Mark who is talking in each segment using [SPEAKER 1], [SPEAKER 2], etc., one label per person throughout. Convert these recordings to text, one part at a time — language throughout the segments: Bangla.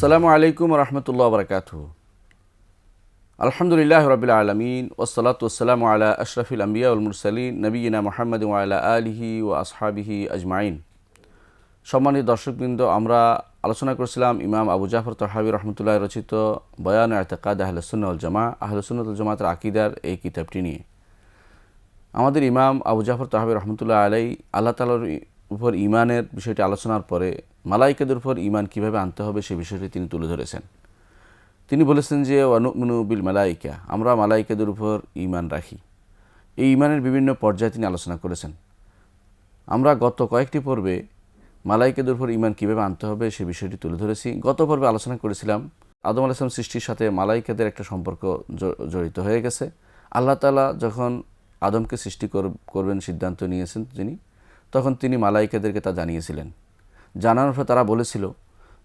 [SPEAKER 1] আসসালামু আলাইকুম রহমতুল্লাহ বরকাতুহু। আলহামদুলিল্লাহ রবিল আলমিন ওসলাত ওসালাম আলা আশরফিল আম্বিয়া উল মুরসালিন নবীনা মোহাম্মদ আলা আলিহি ও আসহাবিহি আজমাইন। সম্মানিত দর্শকবৃন্দ, আমরা আলোচনা করছিলাম ইমাম আবু জাফর তহাবী রহমতুল্লাহ রচিত বয়ান ইতিকাদ আহলুসুন্নাহ ওয়াল জামাআহ, আহলুসুন্নাহ ওয়াল জামাতের আকীদার এই কিতাবটি নিয়ে আমাদের ইমাম আবু জাফর তহাবী রহমতুল্লাহ আলাই আল্লাহ তাআলার উপর ঈমানের বিষয়টি আলোচনার পরে মালায়েকাদের উপর ঈমান কীভাবে আনতে হবে সে বিষয়টি তিনি তুলে ধরেছেন। তিনি বলেছেন যে ওয়ানুমিনু বিল মালাইকা, আমরা মালায়েকাদের উপর ঈমান রাখি। এই ঈমানের বিভিন্ন পর্যায়ে তিনি আলোচনা করেছেন। আমরা গত কয়েকটি পর্বে মালায়েকাদের উপর ঈমান কীভাবে আনতে হবে সে বিষয়টি তুলে ধরেছি। গত পর্বে আলোচনা করেছিলাম আদম আলাইহিস সালাম সৃষ্টির সাথে মালায়েকাদের একটা সম্পর্ক জড়িত হয়ে গেছে। আল্লাহ তাআলা যখন আদমকে সৃষ্টি করবেন সিদ্ধান্ত নিয়েছেন তখন তিনি মালায়েকাদেরকে তা জানিয়েছিলেন। জানানোর পর তারা বলেছিল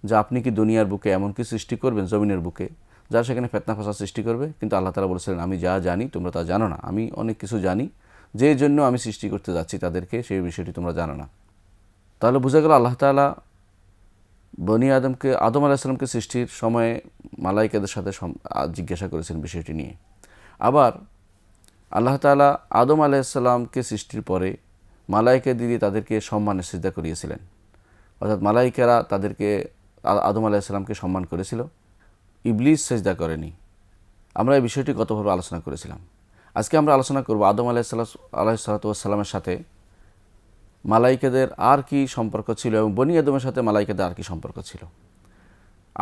[SPEAKER 1] যে আপনি কি দুনিয়ার বুকে এমন কিছু সৃষ্টি করবেন, জমিনের বুকে, যা সেখানে ফিতনা ফাসাদ সৃষ্টি করবে? কিন্তু আল্লাহ তাআলা বলেছিলেন, আমি যা জানি তোমরা তা জানো না, আমি অনেক কিছু জানি, যে জন্য আমি সৃষ্টি করতে যাচ্ছি তাদেরকে, সেই বিষয়টি তোমরা জানো না। তাহলে বোঝা গেল আল্লাহ তাআলা আদম আলাইহিস সালামকে সৃষ্টির সময়ে মালায়েকাদের সাথে জিজ্ঞাসা করেছেন বিষয়টি নিয়ে। আবার আল্লাহ তাআলা আদম আলাইহিস সালামকে সৃষ্টির পরে মালায়েকা দিয়ে তাদেরকে সম্মানের সিজদা করিয়েছিলেন, অর্থাৎ মালায়েকারা তাদেরকে আদম আলাইহিস সালামকে সম্মান করেছিল, ইবলিস সিজদা করেনি। আমরা এই বিষয়টি গতভাবে আলোচনা করেছিলাম। আজকে আমরা আলোচনা করব আদম আলাইহিসসালামের সাথে মালায়েকাদের আর কি সম্পর্ক ছিল এবং বনি আদমের সাথে মালায়েকাদের আর কি সম্পর্ক ছিল।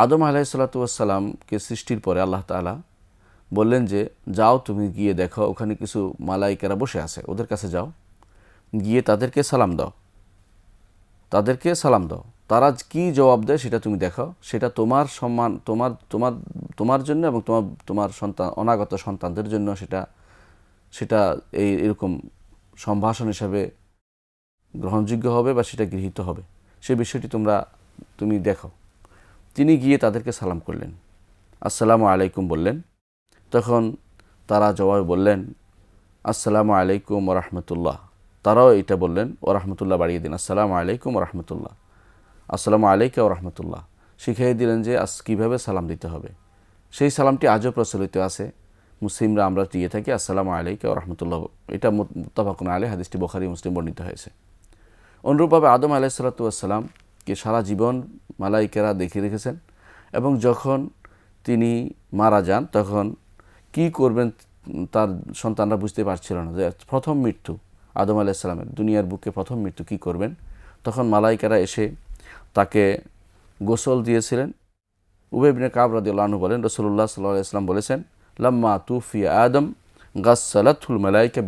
[SPEAKER 1] আদম আলাইহিসসালামকে সৃষ্টির পরে আল্লাহ তাআলা বললেন যে যাও তুমি গিয়ে দেখো ওখানে কিছু মালায়েকারা বসে আছে, ওদের কাছে যাও, গিয়ে তাদেরকে সালাম দাও, তারা কি জবাব দেয় সেটা তুমি দেখো, সেটা তোমার সম্মান, তোমার জন্য এবং তোমার সন্তান, অনাগত সন্তানদের জন্য সেটা এরকম সম্ভাষণ হিসাবে গ্রহণযোগ্য হবে বা সেটা গৃহীত হবে, সে বিষয়টি তুমি দেখো। তিনি গিয়ে তাদেরকে সালাম করলেন, আসসালামু আলাইকুম বললেন। তখন তারা জবাবে বললেন আসসালামু আলাইকুম ওয়া রাহমাতুল্লাহ। তারাও এটা বললেন ওয়া রাহমাতুল্লাহ বাড়িয়ে দিন, আসসালামু আলাইকুম ওয়া রাহমাতুল্লাহ, আসসালামু আলাইকা ওয়া রাহমাতুল্লাহ, শিখিয়ে দিলেন যে কীভাবে সালাম দিতে হবে। সেই সালামটি আজও প্রচলিত আছে, মুসলিমরা আমরা দিয়ে থাকি আসসালামু আলাইকা ওয়া রাহমাতুল্লাহ। এটা মুত্তাফাকুন আলাইহি, হাদিসটি বুখারী মুসলিম বর্ণিত হয়েছে। অনুরূপভাবে আদম আলাইহিসসালামকে সারা জীবন মালায়েকারা দেখে রেখেছেন এবং যখন তিনি মারা যান তখন কি করবেন তার সন্তানরা বুঝতে পারছিল না, যে প্রথম মৃত্যু আদম আলাইহিসসালামের, দুনিয়ার বুকে প্রথম মৃত্যু কি করবেন। তখন মালায়েকারা এসে তাকে গোসল দিয়েছিলেন। উবাই ইবনে কাব রাদিয়াল্লাহু আনহু বলেন, রাসূলুল্লাহ সাল্লাল্লাহু আলাইহি ওয়াসাল্লাম বলেছেন, লাম্মা তুফিয়া আদম গাসসালাতুল মালায়েকা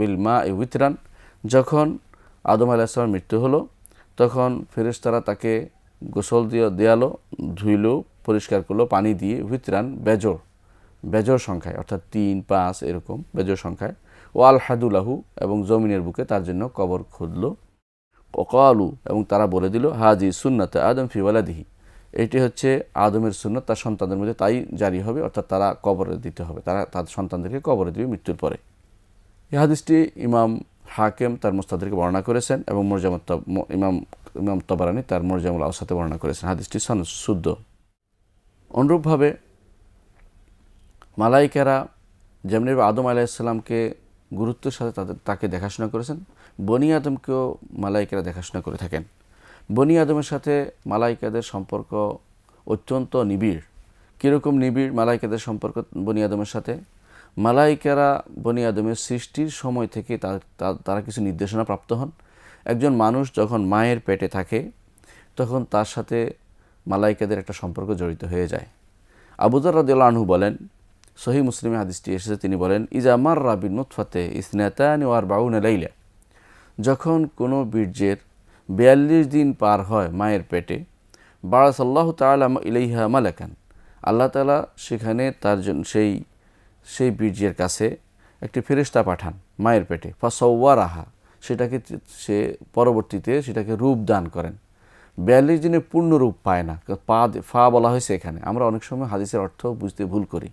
[SPEAKER 1] বিল মা'i উইতরান, যখন আদম আলাইহিস সালামের মৃত্যু হলো তখন ফেরেশতারা তাকে গোসল দেয়ালো, ধুইলো, পরিষ্কার করলো পানি দিয়ে, উইতরান বেজোড় সংখ্যায়, অর্থাৎ 3, 5 এরকম বেজোড় সংখ্যায়, ও আল হাদুলাহু, এবং জমিনের বুকে তার জন্য কবর খুঁড়লো। ওকালু, এবং তারা বলে দিল, হাজি সুন্নাত আদম ফি ওয়ালাদিহি, এটি হচ্ছে আদমের সুন্নাত, তার সন্তানদের মধ্যে তাই জারি হবে, অর্থাৎ তারা কবরে দিতে হবে, তারা তাদের সন্তানদেরকে কবরে দিবে মৃত্যুর পরে। এই হাদিসটি ইমাম হাকিম তার মুস্তাদরিকে বর্ণনা করেছেন এবং ইমাম তাবারানী তার মুরজামুল আওসাতে বর্ণনা করেছেন। হাদিসটি সনদ শুদ্ধ। অনুরূপভাবে মালায়েকারা যেমনি আদম আলাইহিস সালামকে গুরুত্বের সাথে তাকে দেখাশোনা করেছেন, বনি আদমকেও মালায়েকারা দেখাশোনা করে থাকেন। বনি আদমের সাথে মালায়েকাদের সম্পর্ক অত্যন্ত নিবিড়। কীরকম নিবিড় মালায়েকাদের সম্পর্ক বনি আদমের সাথে? মালায়েকারা বনি আদমের সৃষ্টির সময় থেকে তারা কিছু নির্দেশনা প্রাপ্ত হন। একজন মানুষ যখন মায়ের পেটে থাকে তখন তার সাথে মালায়েকাদের একটা সম্পর্ক জড়িত হয়ে যায়। আবু যর রাদিয়াল্লাহু আনহু বলেন, সহিহ মুসলিমে হাদিসটি এসেছে, তিনি বলেন, ইজা মাররা বিন নুতফাতে ইসনাতানি ওয়া আরবাউনা লাইলা, যখন কোনো বীর্যের 42 দিন পার হয় মায়ের পেটে, বারাসাল্লাহু তাআলা ইলাইহা মালাকান, আল্লাহ তাআলা সেখানে তার জন্য সেই বীর্যের কাছে একটি ফেরেশতা পাঠান মায়ের পেটে, ফাসাওয়ারাহা, সে পরবর্তীতে সেটাকে রূপ দান করেন। 42 দিনে পূর্ণ রূপ পায় না, ফা বলা হয়েছে এখানে। আমরা অনেক সময় হাদিসের অর্থ বুঝতে ভুল করি।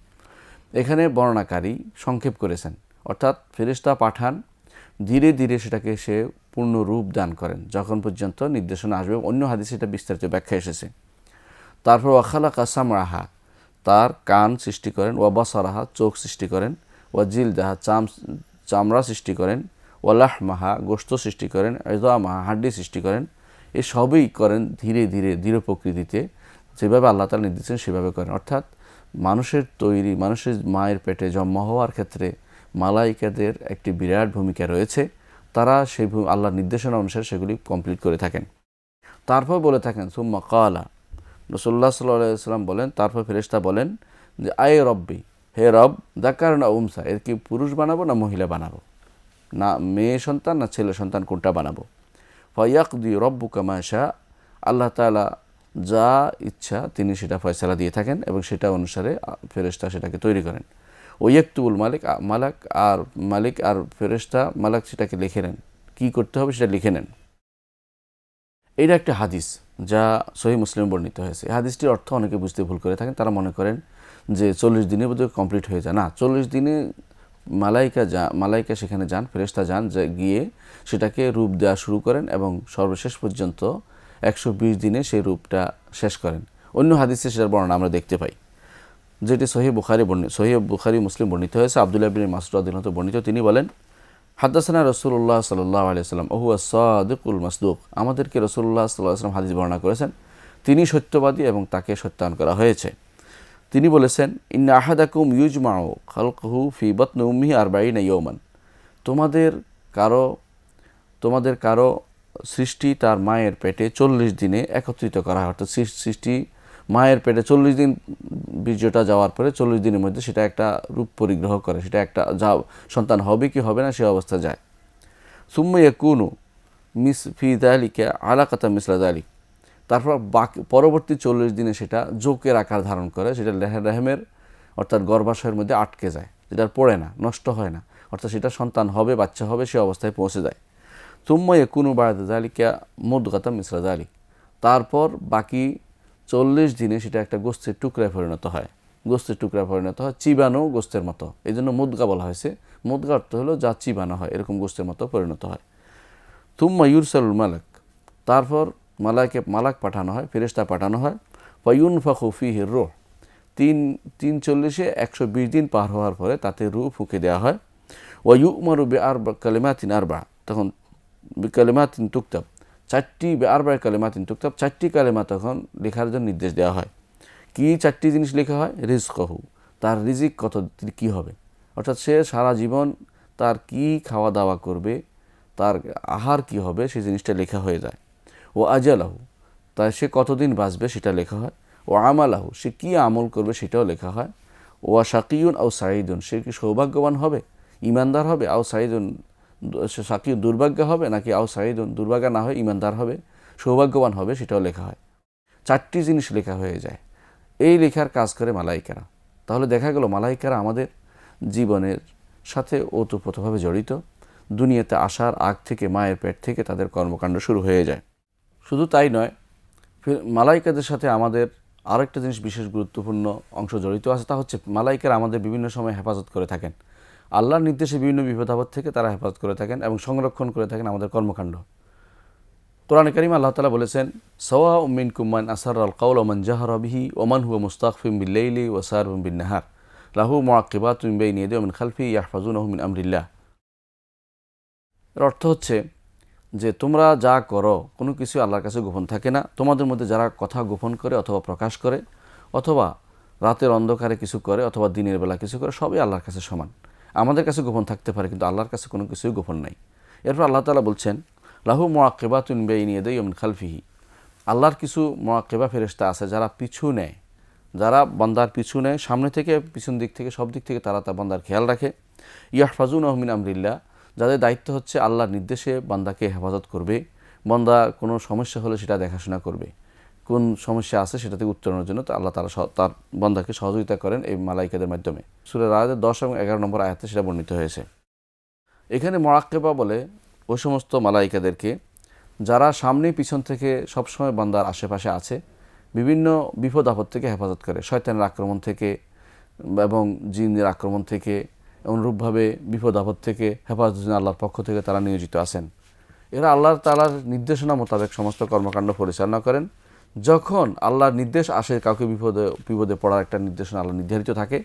[SPEAKER 1] এখানে বর্ণনাকারী সংক্ষেপ করেছেন, অর্থাৎ ফেরেশতা পাঠান, ধীরে ধীরে সেটাকে সে পূর্ণ রূপ দান করেন যখন পর্যন্ত নির্দেশনা আসবে। অন্য হাদিসে এটা বিস্তারিত ব্যাখ্যা এসেছে। তারপর ওয়াখালাকা সামরাহা, তার কান সৃষ্টি করেন, ওয়া বাসারাহা, চোখ সৃষ্টি করেন, ওয়া জিলদাহা, চামড়া সৃষ্টি করেন, ওয়া লাহমাহা, গোশত সৃষ্টি করেন, ইযামাহা, হাড্ডি সৃষ্টি করেন। এ সবই করেন ধীরে ধীরে দৃঢ় প্রকৃতিতে, যেভাবে আল্লাহ তাআলা নির্দেশ দিয়েছেন সেভাবে করেন। অর্থাৎ মানুষের তৈরি, মানুষের মায়ের পেটে জন্ম হওয়ার ক্ষেত্রে মালাইকাদের একটি বিরাট ভূমিকা রয়েছে। তারা সেই আল্লাহর নির্দেশনা অনুসারে সেগুলি কমপ্লিট করে থাকেন। তারপর বলে থাকেন সুম্মা ক্বালা, রাসূলুল্লাহ সাল্লাল্লাহু আলাইহি ওয়াসাল্লাম বলেন, তারপর ফেরেশতা বলেন যে আয়ে রব্বি, হে রব, যাকার না উমসা, এর কি পুরুষ বানাবো না মহিলা বানাবো, না মেয়ে সন্তান না ছেলে সন্তান, কোনটা বানাবো? ফায়াকদি রব্বুকা মা শা, আল্লাহ তাআলা যা ইচ্ছা তিনি সেটা ফয়সালা দিয়ে থাকেন এবং সেটা অনুসারে ফেরেশতা সেটাকে তৈরি করেন। ওয়াক্তুবুল মালিক আর ফেরেশতা মালাক সেটাকে লিখে নেন, কী করতে হবে সেটা লিখে নেন। এটা একটা হাদিস যা সহিহ মুসলিমে বর্ণিত হয়েছে। এই হাদিসটির অর্থ অনেকে বুঝতে ভুল করে থাকেন। তারা মনে করেন যে 40 দিনে বোধহয় কমপ্লিট হয়ে যায়। না, 40 দিনে মালাইকা সেখানে যান, ফেরেশতা যান, যে গিয়ে সেটাকে রূপ দেওয়া শুরু করেন এবং সর্বশেষ পর্যন্ত 120 দিনে সেই রূপটা শেষ করেন। অন্য হাদিসে সেটার বর্ণনা আমরা দেখতে পাই, যেটি সহিহ বুখারী মুসলিম বর্ণিত হয়েছে। আব্দুল্লাহ ইবনে মাসউদ রাদিয়াল্লাহু আনহু বর্ণিত, তিনি বলেন, হাদাসানা রাসূলুল্লাহ সাল্লাল্লাহু আলাইহি ওয়াসাল্লাম ওয়া হুয়া সাদিকুল মাসদুক, আমাদেরকে রাসূলুল্লাহ সাল্লাল্লাহু আলাইহি ওয়াসাল্লাম হাদিস বর্ণনা করেছেন, তিনি সত্যবাদী এবং তাকে সত্যায়ন করা হয়েছে। তিনি বলেছেন, ইন্না আহাদাকুম ইউজমাউ খালকুহু ফি বাতনি উম্মিহি 40 ইয়াওমান, তোমাদের কারো সৃষ্টি তার মায়ের পেটে 40 দিনে একত্রিত করা হয়। অর্থাৎ সৃষ্টি মায়ের পেটে 40 দিন বীর্যটা যাওয়ার পরে 40 দিনের মধ্যে সেটা একটা রূপ পরিগ্রহ করে, সেটা একটা সন্তান হবে কি হবে না সে অবস্থা যায়। সুম্মা ইয়াকুনু ফি যালিকা আলাকাতাম মিসলা যালিক, তারপর পরবর্তী 40 দিনে সেটা জোকের আকার ধারণ করে, সেটা রেহমের অর্থাৎ গর্ভাশয়ের মধ্যে আটকে যায়, যেটা পড়ে না, নষ্ট হয় না, অর্থাৎ সেটা সন্তান হবে, বাচ্চা হবে, সে অবস্থায় পৌঁছে যায়। সুম্মা ইয়াকুনু বা'দা যালিকা মুদগাতাম মিসলা যালিক, তারপর বাকি 40 দিনে সেটা একটা গোস্তের টুকরায় পরিণত হয়, চিবানো গোস্তের মতো, এই জন্য মুদগা বলা হয়েছে। মুদগা অর্থ হলো যা চিবানো হয়, এরকম গোস্তের মতো পরিণত হয়। তুম্মা ইউরসালুল মালাক, তারপর মালাক পাঠানো হয়, ফেরেশতা পাঠানো হয়। ফায়ুনফাখু ফীহি রূহ, 120 দিন পার হওয়ার পরে তাতে রূহ ফুঁকে দেওয়া হয়। ওয়া ইউমারু কালিমাতিন আরবা, তখন কালিমাতিন তুকতাব, 4টি কালেমা তখন লেখার জন্য নির্দেশ দেওয়া হয়। কি 4টি জিনিস লেখা হয়? রিজকহু, তার রিজিক কী হবে, অর্থাৎ সে সারা জীবন তার কি খাওয়া দাওয়া করবে, তার আহার কি হবে, সেই জিনিসটা লেখা হয়ে যায়। ও আজালাহু, তাই সে কতদিন বাঁচবে সেটা লেখা হয়। ও আমালাহু, সে কী আমল করবে সেটাও লেখা হয়। ও শাকিউন আও সাঈদুন, সে কি সৌভাগ্যবান হবে, ইমানদার হবে, আও সাঈদুন, শাকিউন দুর্ভাগ্য হবে, নাকি আও সাঈদুন দুর্ভাগ্য না হয় ইমানদার হবে, সৌভাগ্যবান হবে, সেটাও লেখা হয়। 4টি জিনিস লেখা হয়ে যায়। এই লেখার কাজ করে মালাইকারা। তাহলে দেখা গেল মালাইকারা আমাদের জীবনের সাথে ওতপ্রোতভাবে জড়িত। দুনিয়াতে আসার আগ থেকে, মায়ের পেট থেকে তাদের কর্মকাণ্ড শুরু হয়ে যায়। শুধু তাই নয়, মালাইকাদের সাথে আমাদের আরেকটা জিনিস বিশেষ গুরুত্বপূর্ণ অংশ জড়িত আছে, তা হচ্ছে মালাইকারা আমাদের বিভিন্ন সময় হেফাজত করে থাকেন। আল্লাহর নির্দেশে বিভিন্ন বিপদ-আপদ থেকে তারা হেফাজত করে থাকেন এবং সংরক্ষণ করে থাকেন আমাদের কর্মকাণ্ড। কোরআনে কারিমে আল্লাহ তাআলা বলেছেন, সাওয়াউম মিনকুম মান আসাররাল কাওলা ওয়া মান জাহারা বিহি ওয়া মান হুয়া মুস্তাখফিন বিল-লাইলি ওয়া সারিবুন বিন-নাহার লাহু মুআক্কিবাতুন মিন বাইনি ইয়াদিহি ওয়া মিন খালফিহি ইয়াহফাজুনাহু মিন আমরিল্লাহ। এর অর্থ হচ্ছে যে তোমরা যা করো কোনো কিছু আল্লাহর কাছে গোপন থাকে না। তোমাদের মধ্যে যারা কথা গোপন করে অথবা প্রকাশ করে, অথবা রাতের অন্ধকারে কিছু করে অথবা দিনের বেলা কিছু করে, সবই আল্লাহর কাছে সমান। আমাদের কাছে গোপন থাকতে পারে, কিন্তু আল্লাহর কাছে কোনো কিছুই গোপন নাই। এরপর আল্লাহ তাআলা বলছেন, লাহু মুআক্কিবাতুন মিন বাইনি ইয়াদিহি ওয়া মিন খালফিহি, আল্লাহর কিছু মুআক্কিবা ফেরেশতা আছে যারা পিছু নেয়, যারা বান্দার পিছু নেয়, সামনে থেকে পিছন দিক থেকে সব দিক থেকে তারা বান্দার খেয়াল রাখে। ইয়াহফাজুনাহু মিন আমরিল্লাহ, যাদের দায়িত্ব হচ্ছে আল্লাহর নির্দেশে বান্দাকে হেফাজত করবে, বান্দা কোনো সমস্যা হলে সেটা দেখাশোনা করবে, কোন সমস্যা আছে সেটা থেকে উত্তরণের জন্য আল্লাহ তাআলা তার বান্দাকে সহযোগিতা করেন এই মালাইকাদের মাধ্যমে। সূরা রা'দের 10 এবং 11 নম্বর আয়াতে সেটা বর্ণিত হয়েছে। এখানে মুআক্কিবা বলে ওই সমস্ত মালাইকাদেরকে যারা সামনে পিছন থেকে সবসময় বান্দার আশেপাশে আছে, বিভিন্ন বিপদ আপদ থেকে হেফাজত করে, শয়তানের আক্রমণ থেকে এবং জিনের আক্রমণ থেকে, অনুরূপভাবে বিপদ আপদ থেকে হেফাজতের জন্য আল্লাহর পক্ষ থেকে তারা নিয়োজিত আছেন। এরা আল্লাহ তাআলার নির্দেশনা মোতাবেক সমস্ত কর্মকাণ্ড পরিচালনা করেন, যখন আল্লাহর নির্দেশ আসে, কাউকে বিপদে পড়ার একটা নির্দেশনা আল্লাহ নির্ধারিত থাকে,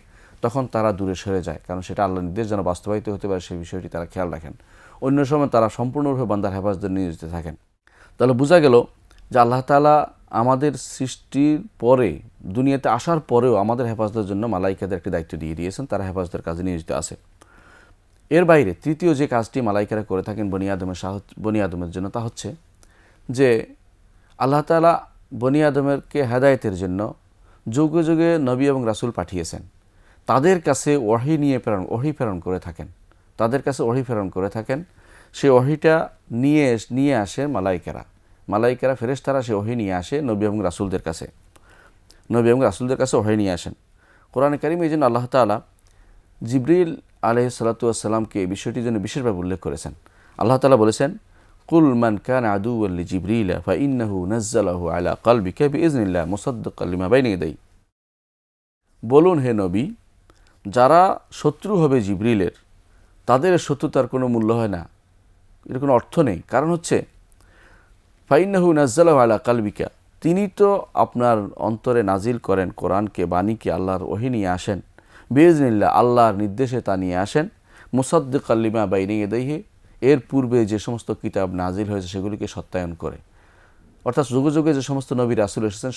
[SPEAKER 1] তখন তারা দূরে সরে যায়, কারণ সেটা আল্লাহর নির্দেশ যেন বাস্তবায়িত হতে পারে সেই বিষয়টি তারা খেয়াল রাখেন। অন্য সময় তারা সম্পূর্ণরূপে বান্দার হেফাজতে নিয়োজিত থাকেন। তাহলে বোঝা গেল যে আল্লাহ তাআলা আমাদের সৃষ্টির পরে, দুনিয়াতে আসার পরেও আমাদের হেফাজতের জন্য মালাইকাদের একটি দায়িত্ব দিয়ে দিয়েছেন, তারা হেফাজতের কাজে নিয়োজিত আছে। এর বাইরে তৃতীয় যে কাজটি মালাইকারা করে থাকেন বনি আদমের জন্য, তা হচ্ছে যে আল্লাহ তাআলা বনি আদমেরকে হেদায়েতের জন্য যুগে যুগে নবী এবং রাসূল পাঠিয়েছেন। তাদের কাছে ওহী প্রেরণ করে থাকেন, তাদের কাছে ওহী প্রেরণ করে থাকেন। সেই ওহীটা নিয়ে আসে মালাইকারা ফেরেশতারা সেই ওহী নিয়ে আসে নবী এবং রাসূলদের কাছে ওহী নিয়ে আসেন। কোরআনে কারিমে এই জন্য আল্লাহ তাআলা জিবরিল আলাইহিস সালাতু ওয়াস সালামকে এই বিষয়টির জন্য বিশেষভাবে উল্লেখ করেছেন। আল্লাহ তাআলা বলেছেন, কুল মান কানা আদুওয়ান লিজিবরিল ফাইন্নাহু নাজ্জালাহু আলা কলবিকা বিইজনিল্লাহ মুসাদ্দিকাল লিমা বাইনা ইয়াদাইহি। বলুন হে নবী, যারা শত্রু হবে জিবরিলের, তাদের শত্রুতার কোনো মূল্য হয় না, এর কোনো অর্থ নেই। কারণ হচ্ছে ফাইন্নাহু নাজ্জালাহু আলা কলবিকা, তিনি তো আপনার অন্তরে নাজিল করেন কোরআনকে, বাণীকে, আল্লাহর ওহী নিয়ে আসেন। বিইজনিল্লাহ, আল্লাহর নির্দেশে তা নিয়ে আসেন। মুসাদ্দিকাল লিমা বাইনা ইয়াদাইহি, এর পূর্বে যে সমস্ত কিতাব নাজিল হয়েছে সেগুলিকে সত্যায়ন করে। অর্থাৎ যুগে যুগে যে সমস্ত নবী রাসূল এসেছেন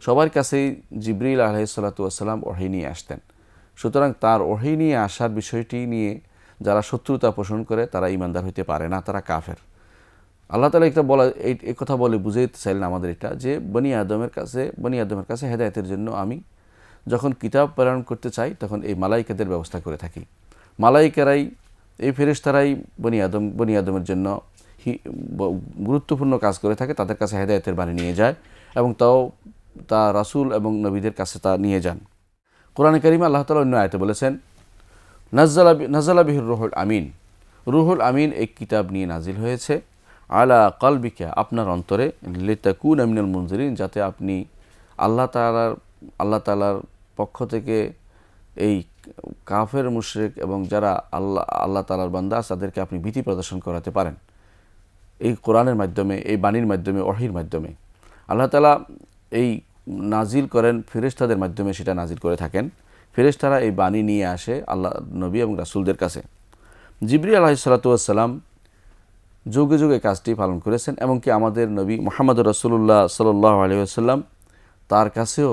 [SPEAKER 1] সবার কাছেই জিবরিল আলাইহিস সালাতু ওয়াস সালাম ওহী নিয়ে আসতেন। সুতরাং তার ওহী নিয়ে আসার বিষয়টি নিয়ে যারা শত্রুতা পোষণ করে তারা ঈমানদার হইতে পারে না, তারা কাফের। আল্লাহ তাআলা এই কথা বলে বুঝাইতে চাইলেন আমাদের এটা, যে বনি আদমের কাছে হেদায়েতের জন্য আমি যখন কিতাব প্রেরণ করতে চাই তখন এই মালাইকাদের ব্যবস্থা করে থাকি। মালাইকারাই, এই ফেরেশতারাই বনি আদমের জন্য গুরুত্বপূর্ণ কাজ করে থাকে, তাদের কাছে হেদায়েতের বাণী নিয়ে যায় এবং তা রাসূল এবং নবীদের কাছে তা নিয়ে যান। কোরআনে কারিমে আল্লাহ তাআলা অন্য আয়াতে বলেছেন, নাযালা বিহির রুহুল আমিন, রুহুল আমিন এই কিতাব নিয়ে নাজিল হয়েছে আলা কলবিকা, আপনার অন্তরে, লিতাকুনা মিনাল মুনজিরিন, যাতে আপনি আল্লাহ তাআলার পক্ষ থেকে এই কাফের মুশরিক এবং যারা আল্লাহ তাআলার বান্দা তাদেরকে আপনি ভীতি প্রদর্শন করাতে পারেন। এই কোরআনের মাধ্যমে, এই বাণীর মাধ্যমে, ওহীর মাধ্যমে আল্লাহ তাআলা এই নাজিল করেন, ফেরেশতাদের মাধ্যমে সেটা নাজিল করে থাকেন। ফেরেশতারা এই বাণী নিয়ে আসে আল্লাহ নবী এবং রাসূলদের কাছে। জিবরিল আলাইহিস সালাতু ওয়াস সালাম যুগে যুগে কাজটি পালন করেছেন, এমনকি আমাদের নবী মুহাম্মদ রাসূলুল্লাহ সাল্লাল্লাহু আলাইহি ওয়াসাল্লাম, তার কাছেও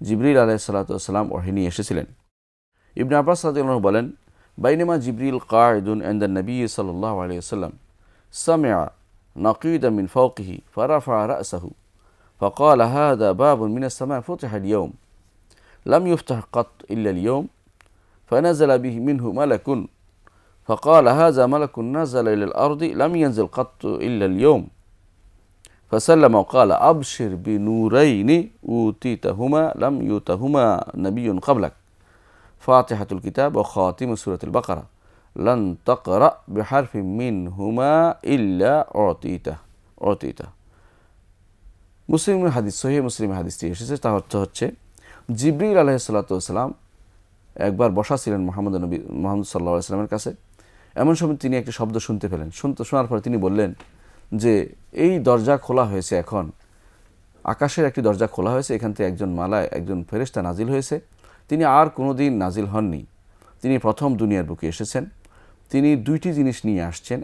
[SPEAKER 1] জিবরিল আলাইহিস সালাতু ওয়াস সালাম ওহী নিয়ে এসেছিলেন। ইবনে আব্বাস রাদিয়াল্লাহু আনহু বলেন, বাইনামা জিবরিল কাঈদুন ইনদা নবী সাল্লাল্লাহু আলাইহি ওয়াসাল্লাম সামিআ নাকিদান মিন ফাওকিহি ফারাফা রা'সাহু فقال هذا باب من السماء فتح اليوم لم يفتح قط إلا اليوم فنزل به منه ملك فقال هذا ملك نزل إلى الأرض لم ينزل قط إلا اليوم فسلم وقال أبشر بنورين أوتيتهما لم يؤتهما نبي قبلك فاتحة الكتاب وخاتم سورة البقرة لن تقرأ بحرف منهما إلا أعطيته মুসলিমের হাদিস, সহিহ মুসলিমের হাদিসটি এসেছে। তার অর্থ হচ্ছে, জিবরিল আলাইহিস সালাতু ওয়াস সালাম একবার বসা ছিলেন মুহাম্মদ সাল্লাল্লাহু আলাইহি ওয়াসাল্লামের কাছে। এমন সময় তিনি একটি শব্দ শুনতে পেলেন। শোনার পরে তিনি বললেন যে এই দরজা খোলা হয়েছে, এখন আকাশের একটি দরজা খোলা হয়েছে, এখান থেকে একজন ফেরেশতা নাজিল হয়েছে। তিনি আর কোনোদিন নাজিল হননি, তিনি প্রথম দুনিয়ার বুকে এসেছেন। তিনি দুইটি জিনিস নিয়ে আসছেন,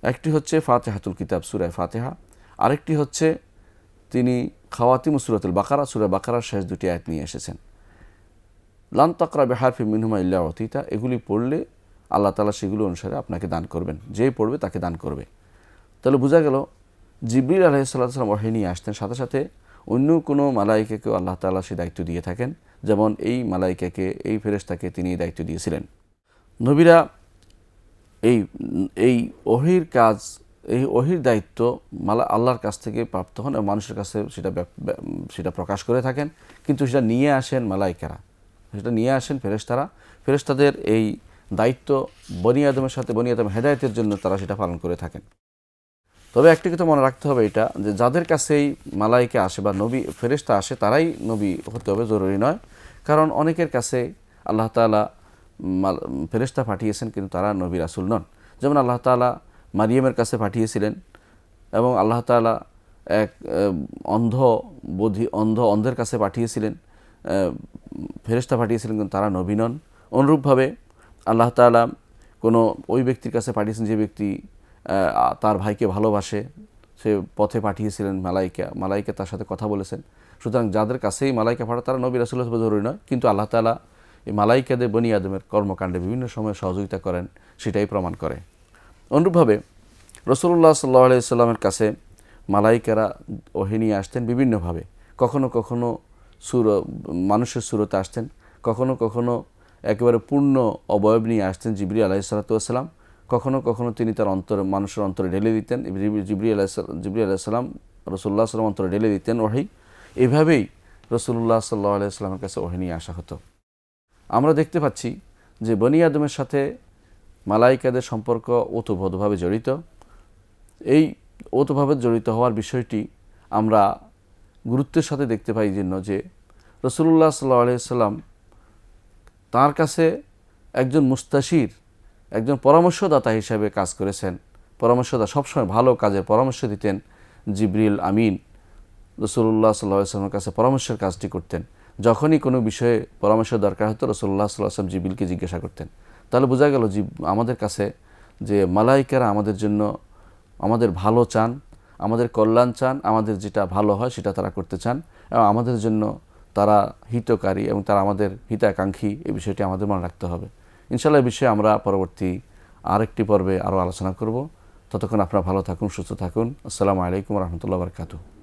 [SPEAKER 1] একটি হচ্ছে ফাতিহাতুল কিতাব সূরা ফাতিহা, আরেকটি হচ্ছে তিনি খাওয়াতিমু সূরাতুল বাকারা, সূরা বাকারার শেষ দুটি আয়াত নিয়ে এসেছেন। লান তাকরা বিহারফিন মিনহুমা ইল্লা উতিতা, এগুলি পড়লে আল্লাহ তাআলা সেগুলো অনুসারে আপনাকে দান করবেন, যে পড়বে তাকে দান করবে। তাহলে বোঝা গেল জিবরিল আলাইহিস সালাম ওহী নিয়ে আসতেন, সাথে সাথে অন্য কোনো মালাইকাকেও আল্লাহ তাআলা সেই দায়িত্ব দিয়ে থাকেন, যেমন এই ফেরেশতাকে তিনি দায়িত্ব দিয়েছিলেন। নবীরা এই ওহীর কাজ, এই ওহীর দায়িত্ব আল্লাহর কাছ থেকে প্রাপ্ত হন এবং মানুষের কাছে সেটা প্রকাশ করে থাকেন, কিন্তু সেটা নিয়ে আসেন মালাইকারা, সেটা নিয়ে আসেন ফেরেশতারা। ফেরেশতাদের এই দায়িত্ব বনি আদম হেদায়েতের জন্য তারা সেটা পালন করে থাকেন। তবে একটি কথা মনে রাখতে হবে, এটা যে যাদের কাছেই মালাইকা আসে বা ফেরেশতা আসে তারাই নবী হতে হবে জরুরি নয়। কারণ অনেকের কাছে আল্লাহ তাআলা ফেরেশতা পাঠিয়েছেন কিন্তু তারা নবী রাসূল নন। যেমন আল্লাহ তাআলা মারিয়ামের কাছে পাঠিয়েছিলেন এবং আল্লাহ তাআলা এক অন্ধের কাছে পাঠিয়েছিলেন, ফেরেশতা পাঠিয়েছিলেন, কিন্তু তারা নবী নন। অনুরূপভাবে আল্লাহ তাআলা কোনো ওই ব্যক্তির কাছে পাঠিয়েছেন যে ব্যক্তি তার ভাইকে ভালোবাসে, সে পথে পাঠিয়েছিলেন মালাইকা তার সাথে কথা বলেছেন। সুতরাং যাদের কাছেই মালাইকা পাঠা তারা নবী রাসূল হিসেবে জরুরি নয়, কিন্তু আল্লাহ তাআলা এই মালাইকাদের বনি আদমের কর্মকাণ্ডে বিভিন্ন সময় সহযোগিতা করেন, সেটাই প্রমাণ করে। অনুরূপভাবে রাসূলুল্লাহ সাল্লাল্লাহু আলাইহি ওয়াসাল্লামের কাছে মালাইকারা ওহী নিয়ে আসতেন বিভিন্নভাবে। কখনো কখনো মানুষের সুরতে আসতেন, কখনো কখনো একেবারে পূর্ণ অবয়ব নিয়ে আসতেন জিবরিল আলাইহিস সালাতু ওয়াস সালাম। কখনো কখনো তিনি তার মানুষের অন্তরে ঢেলে দিতেন, জিবরিল আলাইহিস সালাম রাসূলুল্লাহ সাল্লাল্লাহু অন্তরে ঢেলে দিতেন ওহী। এভাবেই রাসূলুল্লাহ সাল্লাল্লাহু আলাইহি ওয়াসাল্লামের কাছে ওহী নিয়ে আসা হতো। আমরা দেখতে পাচ্ছি যে বনি আদমের সাথে মালাইকাদের সম্পর্ক ওতপ্রোতভাবে জড়িত। এই ওতভাবে জড়িত হওয়ার বিষয়টি আমরা গুরুত্বের সাথে দেখতে পাই জন্য যে রাসূলুল্লাহ সাল্লাল্লাহু আলাইহি ওয়াসাল্লাম তাঁর কাছে একজন মুস্তাশির, একজন পরামর্শদাতা হিসেবে কাজ করেছেন। পরামর্শদাতা সবসময় ভালো কাজের পরামর্শ দিতেন। জিবরিল আমিন রাসূলুল্লাহ সাল্লাল্লাহু আলাইহি ওয়াসাল্লামের কাছে পরামর্শের কাজটি করতেন। যখনই কোনো বিষয়ে পরামর্শ দরকার হতো রাসূলুল্লাহ সাল্লাল্লাহু আলাইহি ওয়াসাল্লাম জিবরিলকে জিজ্ঞাসা করতেন। তাহলে বোঝা গেল আমাদের কাছে যে মালাইকারা আমাদের জন্য আমাদের ভালো চান, আমাদের কল্যাণ চান, আমাদের যেটা ভালো হয় সেটা তারা করতে চান, এবং আমাদের জন্য তারা হিতকারী এবং তারা আমাদের হিতাকাঙ্ক্ষী, এই বিষয়টি আমাদের মনে রাখতে হবে। ইনশাআল্লাহ এই বিষয়ে আমরা পরবর্তী আরেকটি পর্বে আরও আলোচনা করব। ততক্ষণ আপনারা ভালো থাকুন, সুস্থ থাকুন। আসসালামু আলাইকুম ওয়া রাহমাতুল্লাহি ওয়া বারাকাতুহু।